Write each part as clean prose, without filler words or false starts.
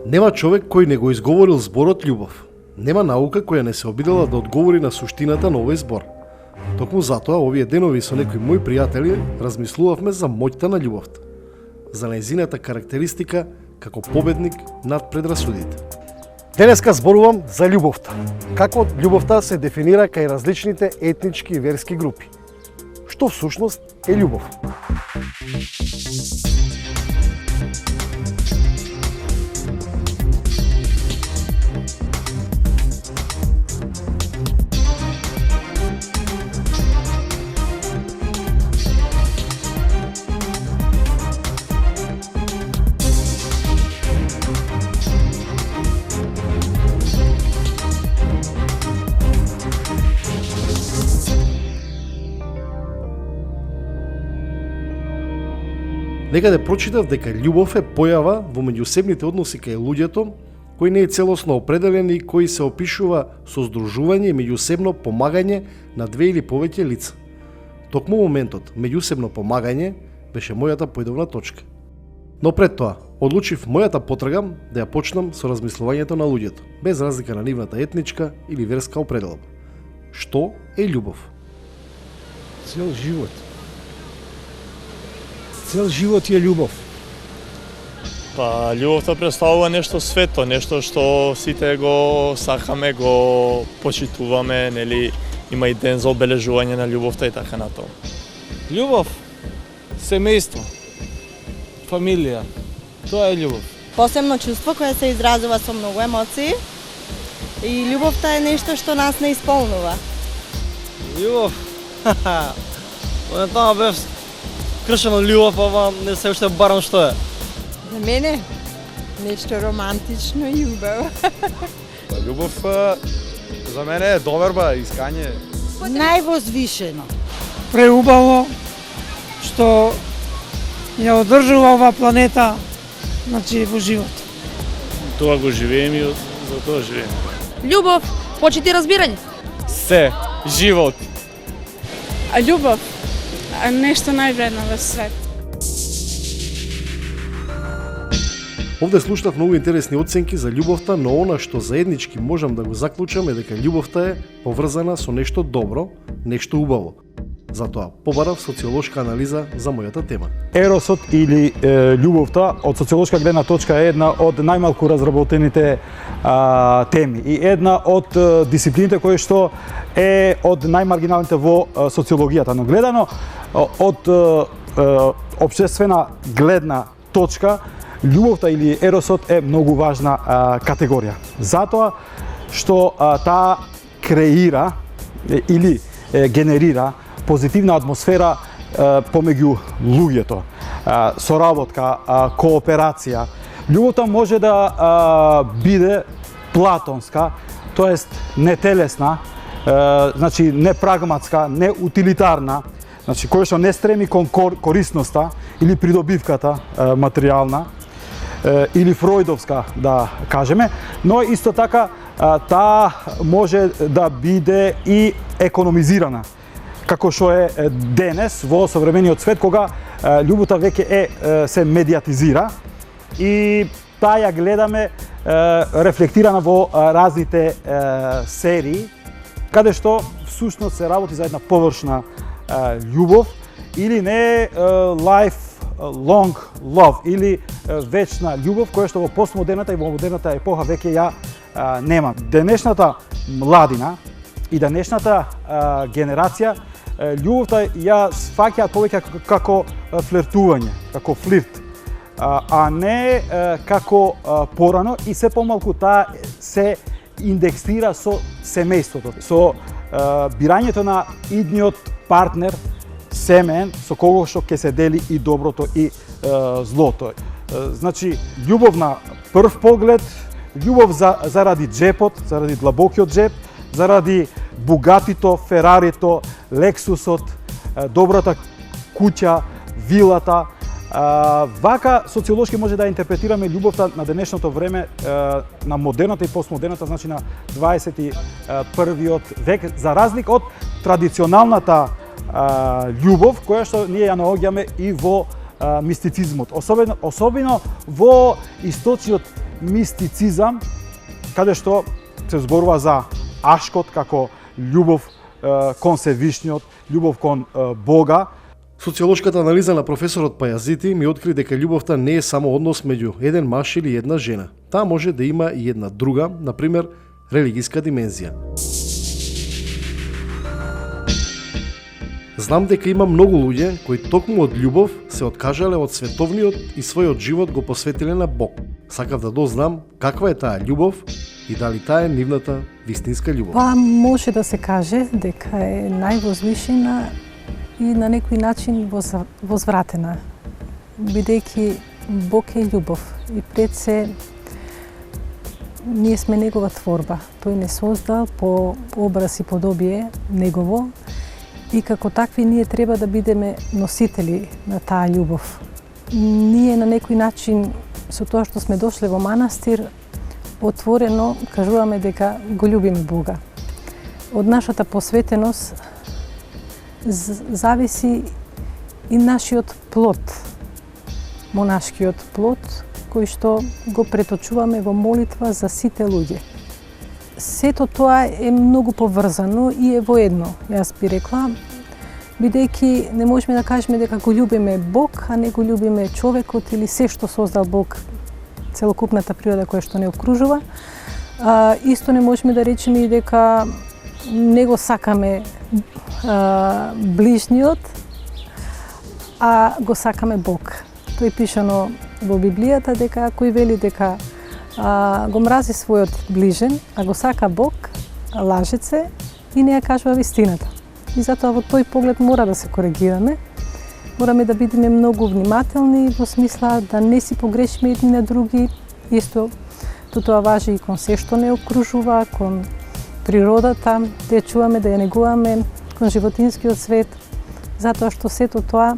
Нема човек кој не го изговорил зборот љубов. Нема наука која не се обидела да одговори на суштината на овој збор. Токму затоа, овие денови со некои мои пријатели размислувавме за моќта на љубовта, за нејзината карактеристика како победник над предрасудите. Денеска зборувам за љубовта. Како љубовта се дефинира кај различните етнички и верски групи. Што всушност е љубов? Некаде прочитав дека љубов е појава во меѓусебните односи кај луѓето, кој не е целосно определен и кој се опишува со здружување и меѓусебно помагање на две или повеќе лица. Токму моментот меѓусебно помагање беше мојата појдовна точка. Но пред тоа, одлучив мојата потрага да ја почнам со размислувањето на луѓето, без разлика на нивната етничка или верска определба. Што е љубов? Цел живот. Цел живот е љубов. Па, љубовта представува нешто свето, нешто што сите го сакаме, го почитуваме, нели, има и ден за обележување на љубовта и така натаму. Љубов, семејство, фамилија, тоа е љубов. Посебно чувство кое се изразува со многу емоции и љубовта е нешто што нас не исполнува. Љубов? Тама бев кршено љубов, ама не се уште барам што е. За мене нешто романтично и убаво. Љубов за мене е доверба, искање. Највозвишено. Преубаво што ја одржува ова планета, значи во живот. Тоа го живееме и за тоа живееме. Љубов, почит и разбирање. Се, живот. А љубов е нешто највредно во свет. Овде слушнав многу интересни оценки за љубовта, но она што заеднички можам да го заклучам е дека љубовта е поврзана со нешто добро, нешто убаво. Затоа побарав социолошка анализа за мојата тема. Еросот или љубовта од социолошка гледна точка е една од најмалку разработените теми и една од дисциплините кои што е од најмаргиналните во социологијата, но гледано од општествена гледна точка љубовта или еросот е многу важна категорија. Затоа што таа креира или генерира позитивна атмосфера помеѓу луѓето, соработка, кооперација. Љубовта може да биде платонска, тоест нетелесна, значи не прагматска, не утилитарна, значи која што не стреми кон корисноста или придобивката материјална, или фројдовска да кажеме, но исто така таа може да биде и економизирана, како што е денес во современиот свет, кога љубовта веќе се медиатизира и таа ја гледаме рефлектирана во разните серии, каде што всушност се работи за една површна љубов или не lifelong love или вечна љубов која што во постмодерната и во модерната епоха веќе ја нема. Денешната младина и денешната генерација љубовта ја сфаќаат повеќе како флиртување, како флирт, а не како порано и се помалку таа се индексира со семејството, со бирањето на идниот партнер, семеен, со кого што ќе се дели и доброто и злото. Значи, љубов на прв поглед, љубов заради джепот, заради длабокиот джеп, заради бугатито, ферарито, лексусот, добрата куќа, вилата. Вака социолошки може да интерпретираме љубовта на денешното време, на модерната и постмодерната, значи на 21-виот век, за разлика од традиционалната љубов, која што ние ја наоѓаме и во мистицизмот, особено во источниот мистицизам, каде што се зборува за ашкот како љубов кон Севишниот, љубов кон Бога. Социолошката анализа на професорот Пајазити ми откри дека љубовта не е само однос меѓу еден маж или една жена. Таа може да има и една друга, например, религиска димензија. Знам дека има многу луѓе кои токму од љубов се откажале од световниот и својот живот го посветиле на Бог. Сакав да дознам каква е таа љубов и дали таа е нивната вистинска љубов. Па може да се каже дека е највозвишена и на некој начин возвратена, бидејќи Бог е љубов и пред се ние сме Негова творба. Тој не создал по образ и подобие Негово и како такви ние треба да бидеме носители на таа љубов. Ние на некој начин со тоа што сме дошле во манастир отворено кажуваме дека го љубиме Бога. Од нашата посветеност зависи и нашиот плод, монашкиот плод, кој што го преточуваме во молитва за сите луѓе. Сето тоа е многу поврзано и е воедно, јас би рекла, бидејќи не можеме да кажеме дека го љубиме Бог, а не го љубиме човекот или се што создал Бог, целокупната природа која што не окружува. Исто не можеме да речеме и дека не го сакаме ближниот, а го сакаме Бог. Тој пишано во Библијата дека кој вели дека го мрази својот ближен, а го сака Бог, лажеце и не ја кажува вистината. И затоа во тој поглед мора да се коригираме. Мораме да бидеме многу внимателни во смисла да не си погрешиме едни на други. Исто тоа важи и кон се што не окружува, кон природата, да ја чуваме, да ја негуваме, кон животинскиот свет, затоа што сето тоа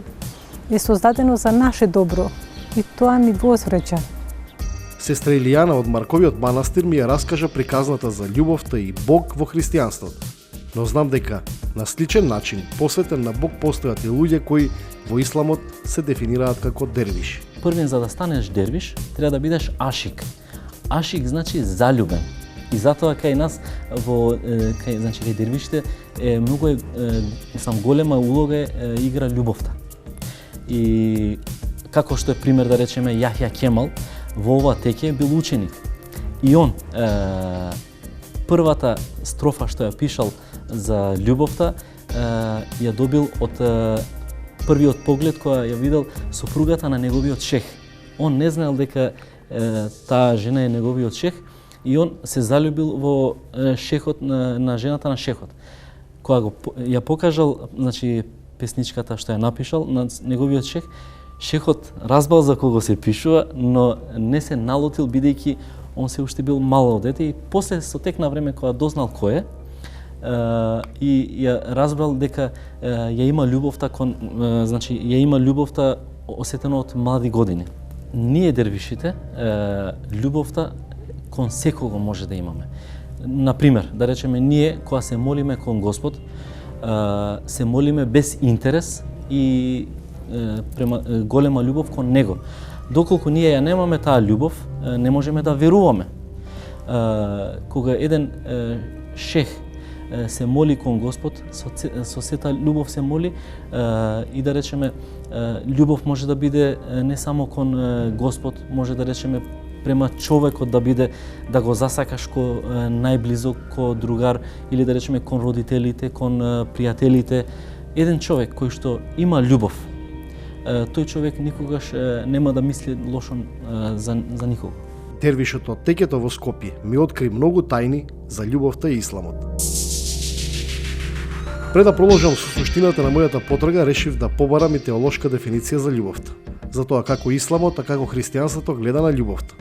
е создадено за наше добро и тоа ни возвреќа. Сестра Илијана од Марковиот манастир ми ја раскажа приказната за љубовта и Бог во христијанството. Но знам дека на сличен начин, посветен на Бог, постојат и луѓе кои во исламот се дефинираат како дервиш. Првен за да станеш дервиш, треба да бидеш ашик. Ашик значи заљубен. И затоа кај нас кај дервишите многу голема улога игра љубовта. И како што е пример да речеме Јахја Кемал, во ова теќе бил ученик. И он првата строфа што ја пишал за љубовта ја добил од првиот поглед која ја видел сопругата на неговиот шех. Он не знаел дека таа жена е неговиот шех и он се заљубил во шехот на жената на шехот. Кога ја покажал, значи песничката што ја напишал на неговиот шех, шехот разбрал за кого се пишува, но не се налутил бидејќи он се уште бил мало дете и после со тек на време кога дознал кој е и ја разбрал дека ја има љубовта кон значи ја има љубовта осетено од млади години. Ние дервишите љубовта кон секого може да имаме. Например, да речеме ние кога се молиме кон Господ, се молиме без интерес и према голема љубов кон Него. Доколку ние ја немаме таа љубов, не можеме да веруваме. Кога еден шех се моли кон Господ, со сета љубов се моли и да речеме љубов може да биде не само кон Господ, може да речеме према човекот да биде да го засакаш ко најблизок, ко другар или да речеме кон родителите, кон пријателите. Еден човек кој што има љубов, тој човек никогаш нема да мисли лошо за никого. Дервишот од теќето во Скопје ми откри многу тајни за љубовта и исламот. Пред да продолжам со суштината на мојата потрага, решив да побарам и теолошка дефиниција за љубовта. За тоа како исламот, а како христијанството гледа на љубовта.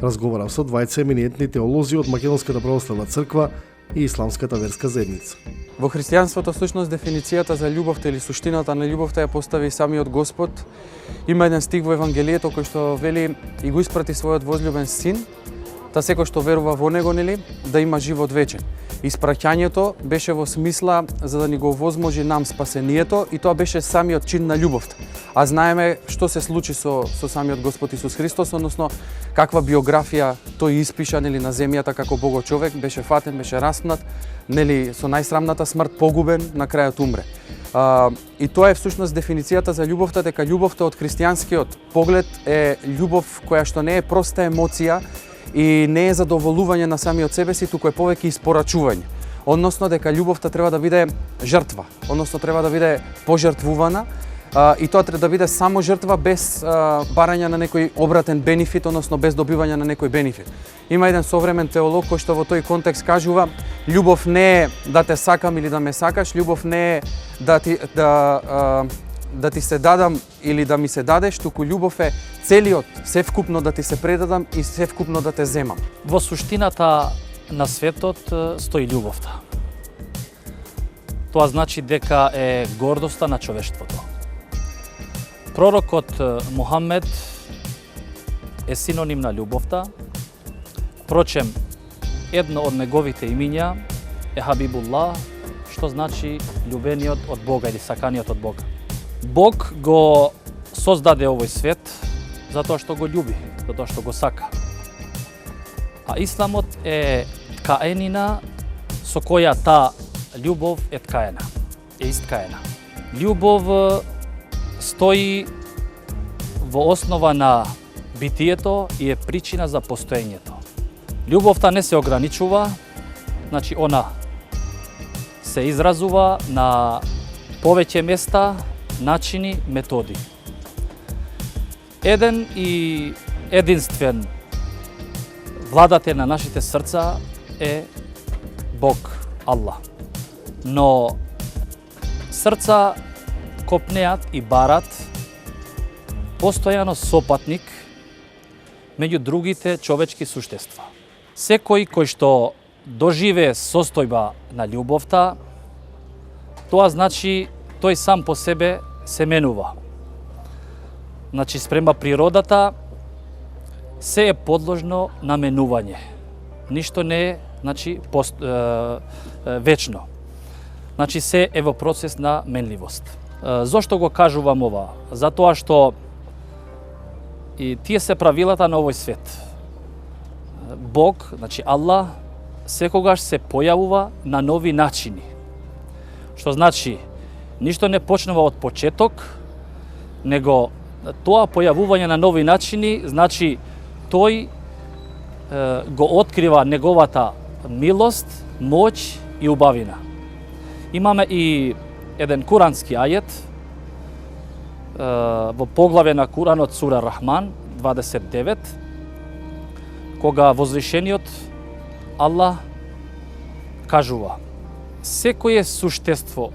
Разговарав со двајца еминентни теолози од Македонската православна црква и Исламската верска заедница. Во христијанството всушност дефиницијата за љубовта или суштината на љубовта ја постави самиот Господ. Има еден стих во Евангелието кој што вели и го испрати својот возљубен син та секој што верува во него, нели, да има живот вечен. Испраќањето беше во смисла за да ни го овозможи нам спасението и тоа беше самиот чин на љубовта. А знаеме што се случи со самиот Господ Исус Христос, односно каква биографија тој испиша, нели, на земјата како Бого човек, беше фатен, беше распнат, нели, со најсрамната смрт погубен, на крајот умре. И тоа е всушност дефиницијата за љубовта, дека љубовта од христијанскиот поглед е љубов која што не е проста емоција и не е задоволување на самиот себе си, туку е повеќе испорачување. Односно дека љубовта треба да биде жртва, односно треба да биде пожртвувана, и тоа треба да биде само жртва без барање на некој обратен бенефит, односно без добивање на некој бенефит. Има еден современ теолог кој што во тој контекст кажува: љубов не е да те сакам или да ме сакаш, љубов не е да ти се дадам или да ми се дадеш, туку љубов е целиот, севкупно да ти се предадам и севкупно да те земам. Во суштината на светот стои љубовта. Тоа значи дека е гордоста на човештвото. Пророкот Мухамед е синоним на љубовта. Впрочем, едно од неговите имиња е Хабибуллах, што значи љубениот од Бога или саканиот од Бога. Бог го создаде овој свет затоа што го љуби, затоа што го сака. А Исламот е ткаенина со која таа љубов е ткаена, е искаена. Љубов стои во основа на битието и е причина за постоењето. Љубовта не се ограничува, значи она се изразува на повеќе места, начини, методи. Еден и единствен владател на нашите срца е Бог, Аллах. Но срца копнеат и барат постојано сопатник меѓу другите човечки суштества. Секој кој што доживее состојба на љубовта, тоа значи тој сам по себе се менува. Значи спрема природата се е подложно на менување. Ништо не е, значи, вечно. Значи се е во процес на менливост. Зошто го кажувам ова? Затоа што и тие се правилата на овој свет. Бог, значи Аллах, секогаш се појавува на нови начини. Што значи, ништо не почнува од почеток, него тоа појавување на нови начини, значи тој го открива неговата милост, моќ и убавина. Имаме и еден курански ајет во поглаве на Куранот сура Рахман 29, кога возвишениот Аллах кажува: секое суштество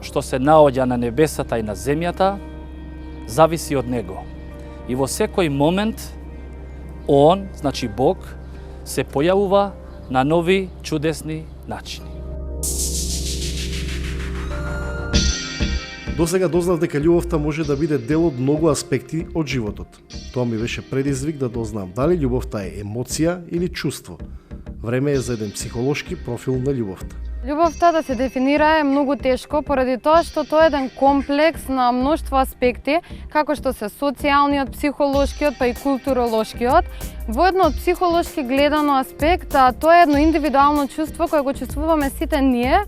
што се наоѓа на небесата и на земјата зависи од него. И во секој момент Он, значи Бог, се појавува на нови чудесни начини. До сега дознав дека љубовта може да биде дел од многу аспекти од животот. Тоа ми беше предизвик да дознам дали љубовта е емоција или чувство. Време е за еден психолошки профил на љубовта. Љубовта да се дефинира е многу тешко поради тоа што тоа е еден комплекс на мноштво аспекти, како што се социјалниот, психолошкиот, па и културолошкиот. Во едно од психолошки гледано аспект, тоа е едно индивидуално чувство кое го чувствуваме сите ние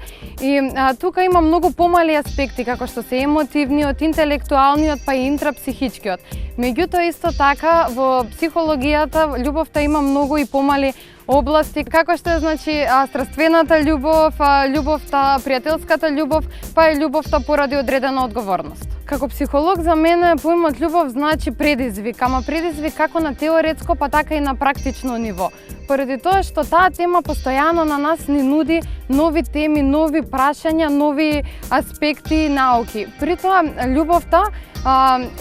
и тука има многу помали аспекти, како што се емотивниот, интелектуалниот, па и интрапсихичкиот. Меѓутоа исто така во психологијата љубовта има многу и помали области, како што е, значи, страствената љубов, љубовта, пријателската љубов, па и љубовта поради одредена одговорност. Како психолог за мене поимот љубов значи предизвик, ама предизвик како на теоретско, па така и на практично ниво. Поради тоа што таа тема постојано на нас ни нуди нови теми, нови прашања, нови аспекти науки. При тоа љубовта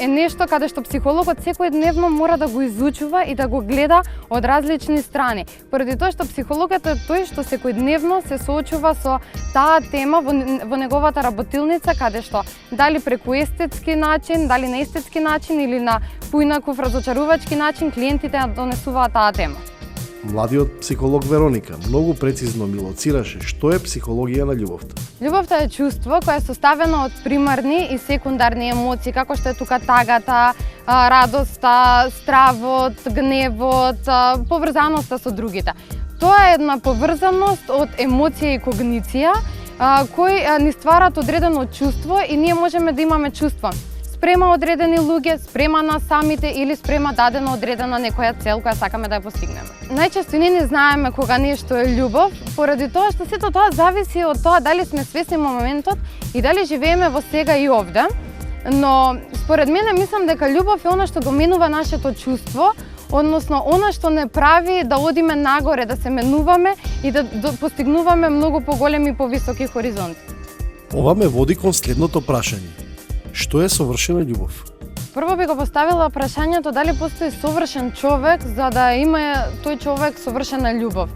е нешто каде што психологот секојдневно мора да го изучува и да го гледа од различни страни. Поради тоа што психологот е тој што секојдневно се соочува со таа тема во неговата работилница, каде што дали преку естетски начин, дали на естетски начин или на поинаков разочарувачки начин клиентите ја донесуваат таа тема. Младиот психолог Вероника многу прецизно ми лоцираше што е психологија на љубовта. Љубовта е чувство кое е составено од примарни и секундарни емоции, како што е тука тагата, радоста, стравот, гневот, поврзаноста со другите. Тоа е една поврзаност од емоција и когниција, кои ни стварат одредено чувство и ние можеме да имаме чувство спрема одредени луѓе, спрема на самите или спрема дадена одредена некоја цел која сакаме да ја постигнеме. Најчесто ние не знаеме кога нешто е љубов, поради тоа што сето тоа зависи од тоа дали сме свесни моментот и дали живееме во сега и овде. Но според мене мислам дека љубов е она што го менува нашето чувство, односно она што не прави да одиме нагоре, да се менуваме и да постигнуваме многу поголеми и повисоки хоризонти. Ова ме води кон следното прашање. Што е совршена љубов? Прво би го поставила прашањето дали постои совршен човек за да има тој човек совршена љубов.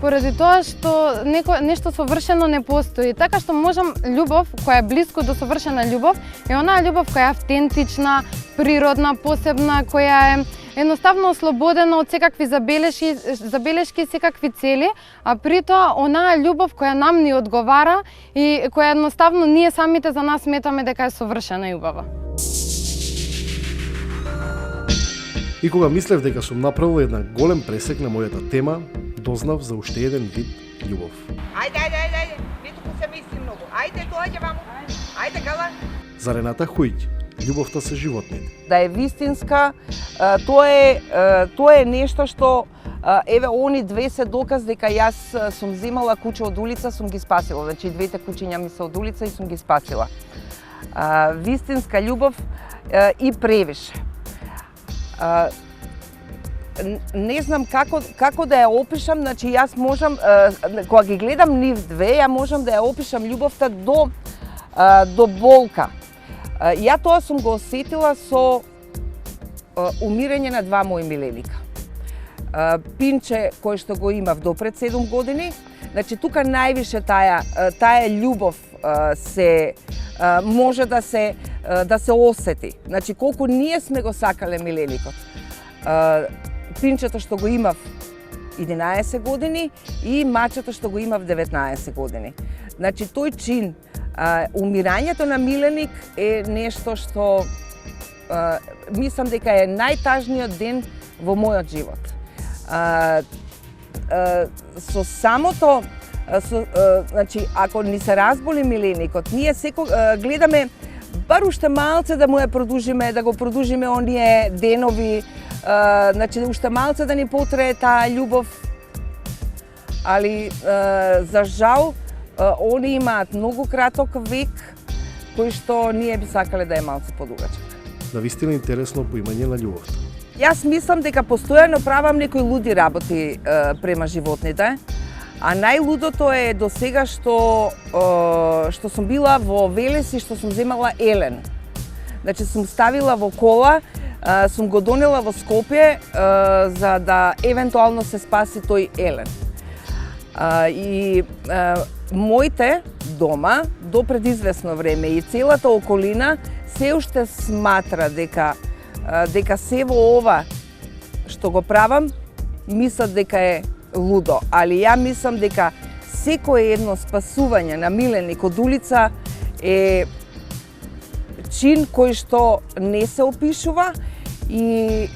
Поради тоа што нешто совршено не постои, така што можам љубов која е блиско до совршена љубов е онаа љубов која е автентична, природна, посебна, која е едноставно ослободена од секакви забелешки и секакви цели, а при тоа онаа љубов која нам ни одговара и која едноставно ние самите за нас сметаме дека е совршена и убава. И кога мислев дека сум направил една голем пресек на мојата тема, дознав за уште еден вид љубов. Ајде, ви туку се мисли многу. Ајде, доаѓа ваму. Ајде, гала. За Рената Хујќ, љубовта се животните. Да е вистинска, тоа е нешто што еве они две се доказ дека јас сум земала куче од улица, сум ги спасила. Значи двете кучиња ми се од улица и сум ги спасила. Вистинска љубов и превише. Не знам како да ја опишам, значи јас можам, кога ги гледам нив две, ја можам да ја опишам љубовта до болка. Ја тоа сум го осетила со умирање на два мои миленика. Пинче, кој што го имав до пред 7 години, значи тука највише таа љубов се може да се осети. Значи колку ние сме го сакале миленикот. Пинчето што го имав 11 години и мачето што го имав 19 години. Значи тој чин, умирањето на миленик е нешто што мислам дека е најтажниот ден во мојот живот. Со самото, значи ако ни се разболи миленикот, ние гледаме бар уште малце да му ја продужиме, да го продужиме оние денови, значи уште малце да ни потрае таа љубов, али за жал они имаат многу краток век кој што ние би сакале да е малце подугачок. На вистина интересно поимање на љубовта. Јас мислам дека постојано правам некои луди работи према животните, а најлудото е до сега што сум била во Велес и што сум земала елен. Значи сум ставила во кола, сум го донела во Скопје за да евентуално се спаси тој елен. И моите дома до пред известно време и целата околина се уште сматра дека се во ова што го правам мислат дека е лудо, али ја мислам дека секое едно спасување на миленик од улица е чин кој што не се опишува и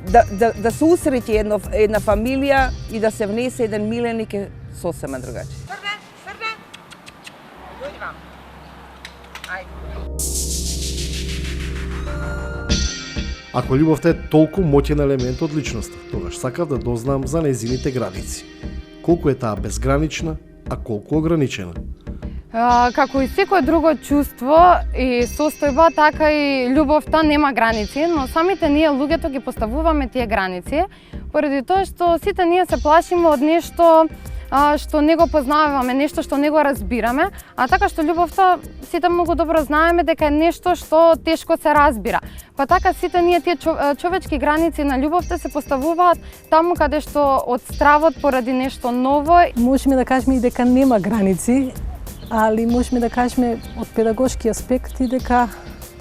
да се усреќи една фамилија и да се внесе еден миленик е сосема другачи. Срне, дојди вам. Ако љубовта е толку моќен елемент од личноста, тогаш сакав да дознам за нејзините граници. Колку е таа безгранична, а колку ограничена? Како и секое друго чувство и состојба, така и љубовта нема граници, но самите ние луѓето ги поставуваме тие граници, поради тоа што сите ние се плашиме од нешто што не го познаваме, нешто што не го разбираме, а така што љубовта сите многу добро знаеме дека е нешто што тешко се разбира. Па така сите ние тие човечки граници на љубовта се поставуваат таму каде што од стравот поради нешто ново. Можеме да кажеме и дека нема граници, али можеме да кажеме од педагошки аспект и дека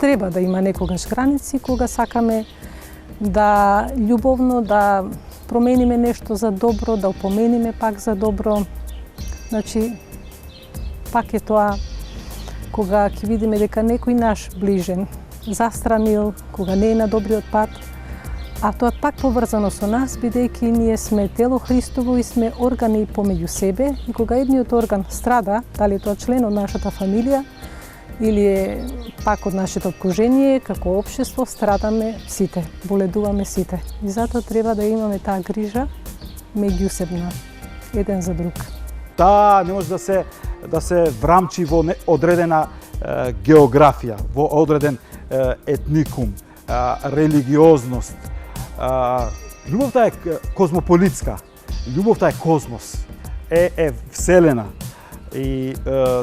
треба да има некогаш граници кога сакаме да љубовно да промениме нешто за добро, да опомениме пак за добро. Значи, пак е тоа кога ќе видиме дека некој наш ближен застранил, кога не е на добриот пат, а тоа пак поврзано со нас, бидејќи ние сме тело Христово и сме органи помеѓу себе, и кога едниот орган страда, дали е тоа член од нашата фамилија или е пак од нашето окружение, како општество страдаме сите, боледуваме сите. И затоа треба да имаме таа грижа меѓусебна, еден за друг. Таа не може да се врамчи во одредена географија, во одреден етникум, религиозност. Љубовта е космополитска, љубовта е космос, е вселена. И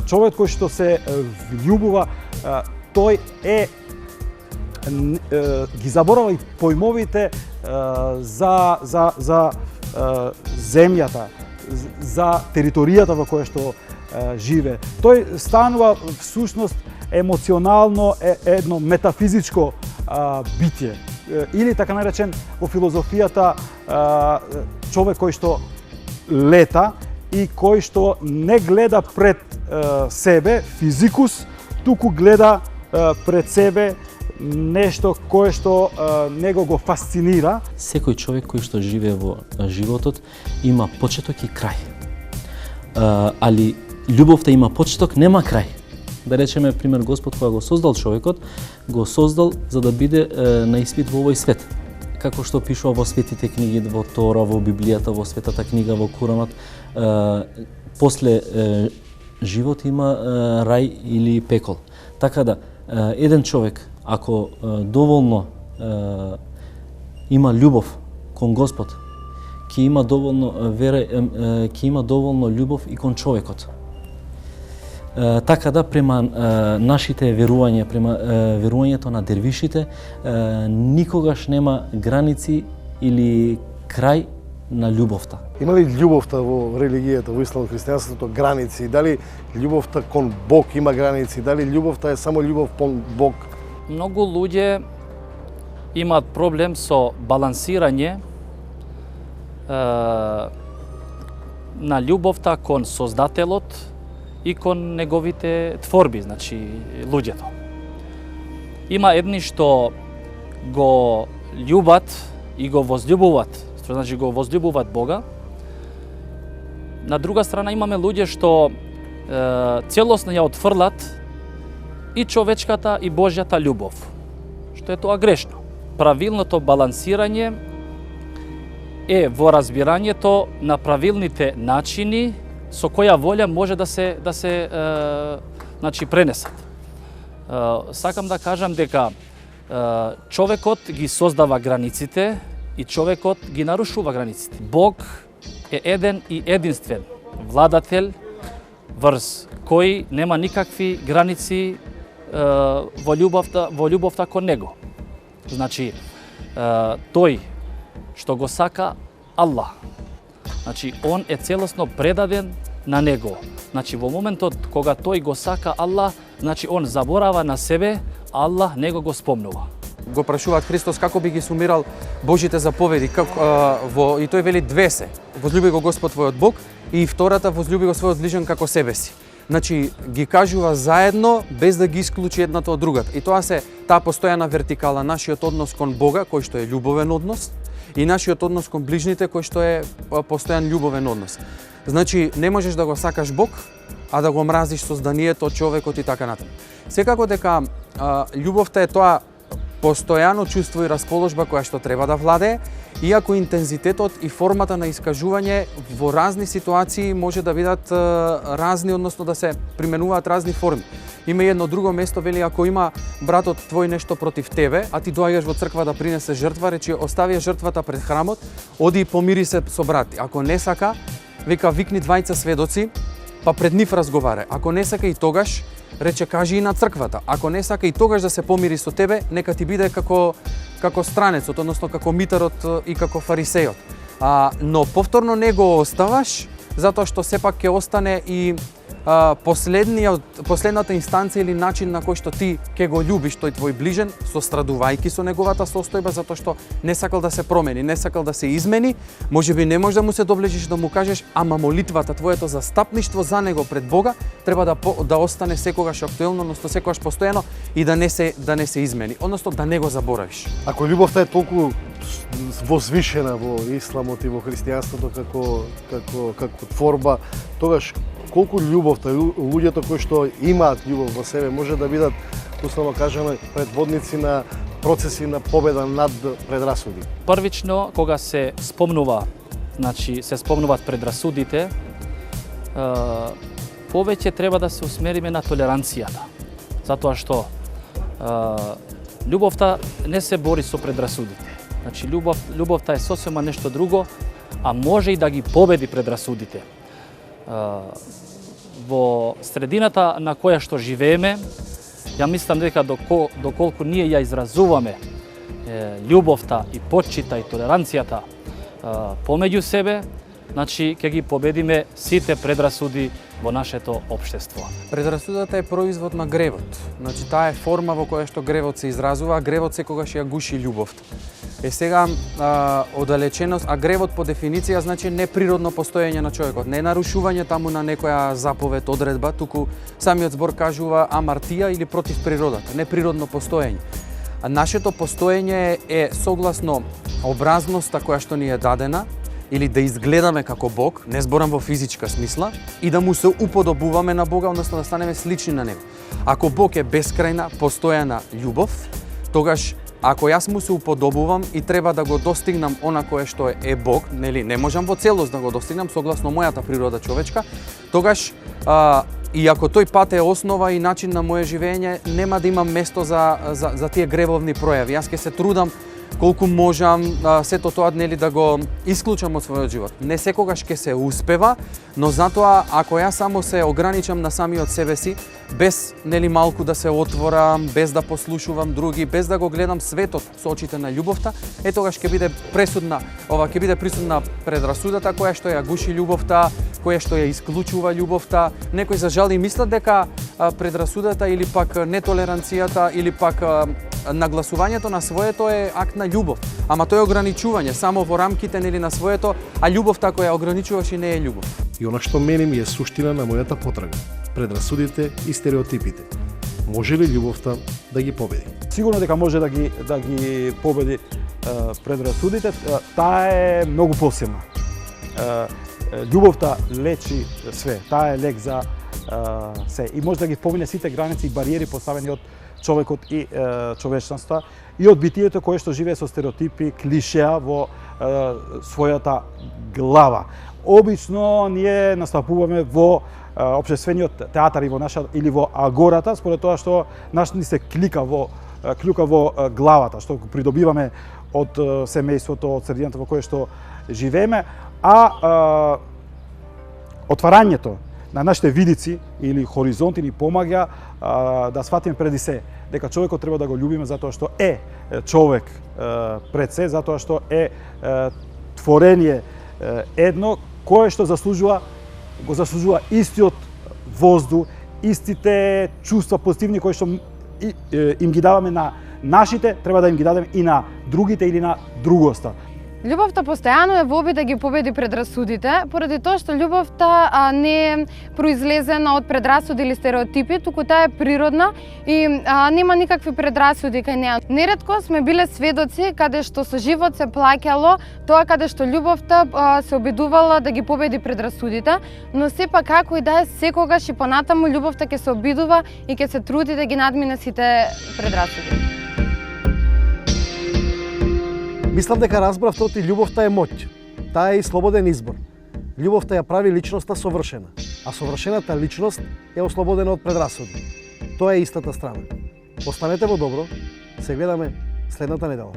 човек кој што се влюбува, тој ги заборава и појмовите за земјата, за територијата во која што живе. Тој станува всушност емоционално едно метафизичко битие. Или така наречен во филозофијата човек кој што лета и кој што не гледа пред себе физикус, туку гледа пред себе нешто кое што него го фасцинира. Секој човек кој што живее во животот има почеток и крај. Али љубовта има почеток, нема крај. Да речеме, пример, Господ кога го создал човекот, го создал за да биде на испит во овој свет. Како што пишува во светите книги, во Тора, во Библијата, во светата книга, во Куранот, после живот има рај или пекол. Така да, еден човек, ако доволно има љубов кон Господ, ќе има доволно вера, ќе има доволно љубов и кон човекот. Така да, према нашите верувања, према верувањето на дервишите, никогаш нема граници или крај на љубовта. Има ли љубовта во религијата, во ислам, христијанството граници? Дали љубовта кон Бог има граници? Дали љубовта е само љубов кон Бог? Многу луѓе имаат проблем со балансирање на љубовта кон Создателот и кон неговите творби, значи луѓето. Има едни што го љубат и го возљубуваат, што значи го возљубуваат Бога. На друга страна имаме луѓе што целосно ја отфрлат и човечката и Божјата љубов, што е тоа грешно. Правилното балансирање е во разбирањето на правилните начини со која волја може да се значи пренесат. Сакам да кажам дека човекот ги создава границите и човекот ги нарушува границите. Бог е еден и единствен владател врз кој нема никакви граници во љубовта кон него. Значи тој што го сака Аллах, значи он е целосно предаден на него. Значи во моментот кога тој го сака Аллах, значи он заборава на себе, Аллах него го спомнува. Го прашуваат Христос како би ги сумирал Божите заповеди, и тој вели две се. Возлюби го Господ твојот Бог и втората возлюби го својот ближен како себе си. Значи ги кажува заедно без да ги исклучи едната од другата. И тоа се таа постојана вертикала, нашиот однос кон Бога, кој што е љубовен однос, и нашиот однос кон ближните, кој што е постојан љубовен однос. Значи не можеш да го сакаш Бог, а да го мразиш созданието, човекот и така натаму. Секако дека љубовта е тоа постојано чувство и расположба која што треба да владее, иако интензитетот и формата на искажување во разни ситуации може да бидат разни, односно да се применуваат разни форми. Има едно друго место, вели, ако има братот твој нешто против тебе, а ти доаѓаш во црква да принесе жртва, речи остави жртвата пред храмот, оди и помири се со брати. Ако не сака, вика викни двајца сведоци, па пред нив разговарај. Ако не сака и тогаш, рече кажи и на црквата. Ако не сака и тогаш да се помири со тебе, нека ти биде како странецот, односно како митарот и како фарисејот. Но повторно не го оставаш, затоа што сепак ќе остане и последната инстанција или начин на кој што ти ќе го љубиш тој твој ближен, сострадувајќи со неговата состојба, затоа што не сакал да се промени, не сакал да се измени, можеби не можеш да му се доближиш да му кажеш, ама молитвата, твоето застапништво за него пред Бога треба да остане секогаш актуелно, односно секогаш постојано и да не се измени, односно да не го заборавиш. Ако љубовта е толку возвишена во исламот и во христијанството како творба, тогаш колку љубовта, луѓето кои што имаат љубов во себе може да бидат, условно кажано, предводници на процеси на победа над предрасуди. Првично, кога се спомнува, се спомнуваат предрасудите, повеќе треба да се усмериме на толеранцијата. Затоа што љубовта не се бори со предрасудите. Љубовта е сосема нешто друго, а може и да ги победи предрасудите. Во средината на која што живееме, ја мислам дека доколку ние ја изразуваме љубовта и почита и толеранцијата помеѓу себе, ќе ги победиме сите предрасуди во нашето општество. Предрасудата е производ на гревот. Таа е форма во која што гревот се изразува, а гревот секогаш ја гуши љубовта. Сега, оддалеченост, а гревот по дефиниција значи неприродно постоење на човекот, не нарушување таму на некоја заповед, одредба, туку самиот збор кажува амартија или против природата, неприродно постоење. А нашето постоење е согласно образноста која што ни е дадена, или да изгледаме како Бог, не зборам во физичка смисла, и да му се уподобуваме на Бога, односно да станеме слични на Него. Ако Бог е бескрајна, постојана љубов, тогаш ако јас му се уподобувам и треба да го достигнам она кое што е Бог, не можам во целост да го достигнам согласно мојата природа човечка, тогаш и ако тој пат е основа и начин на моје живење, нема да имам место за тие гревовни пројави. Јас ќе се трудам колку можам сето тоа да го исклучам од својот живот. Не секогаш ќе се успева, но затоа ако јас само се ограничам на самиот себе си, без малку да се отворам, без да послушувам други, без да го гледам светот со очите на љубовта, тогаш ќе биде присудна предрасудата која што ја гуши љубовта, која што ја исклучува љубовта. Некои за жал и мислат дека предрасудата или пак нетолеранцијата или пак нагласувањето на своето е акт на љубов, ама тоа е ограничување само во рамките на своето, а љубовта која ограничуваш и не е љубов. И она што мене ми е суштина на мојата потрага, предрасудите и стереотипите. Може ли љубовта да ги победи? Сигурно дека може да ги победи предрасудите, таа е многу посебна. Љубовта лечи све, таа е лек за се и може да ги помине сите граници и бариери поставени од човекот и човечноста и од битието кое што живее со стереотипи, клишеа во својата глава. Обично ние настапуваме во општествениот театар и во наша или во агората според тоа што ни се клюка во главата, што го придобиваме од семејството, од средината во кое што живееме, а отварањето на нашите видици или хоризонти ни помага да сватиме преди се дека човекот треба да го љубиме затоа што е човек пред се, затоа што е творение едно кое што го заслужува истиот воздух, истите чувства позитивни кои што им ги даваме на нашите, треба да им ги дадеме и на другите или на другоста. Љубовта постојано е во обид да ги победи предрасудите, поради тоа што љубовта не е произлезена од предрасуди или стереотипи, туку таа е природна и нема никакви предрасуди кај неа. Неретко сме биле сведоци каде што со живот се плаќало тоа каде што љубовта се обидувала да ги победи предрасудите, но сепак како и да е, секогаш и понатаму љубовта ќе се обидува и ќе се труди да ги надмине сите предрасуди. Мислам дека разбравте оти љубовта е моќ. Таа е и слободен избор. Љубовта ја прави личноста совршена, а совршената личност е ослободена од предрасуди. Тоа е истата страна. Останете во добро, се гледаме следната недела.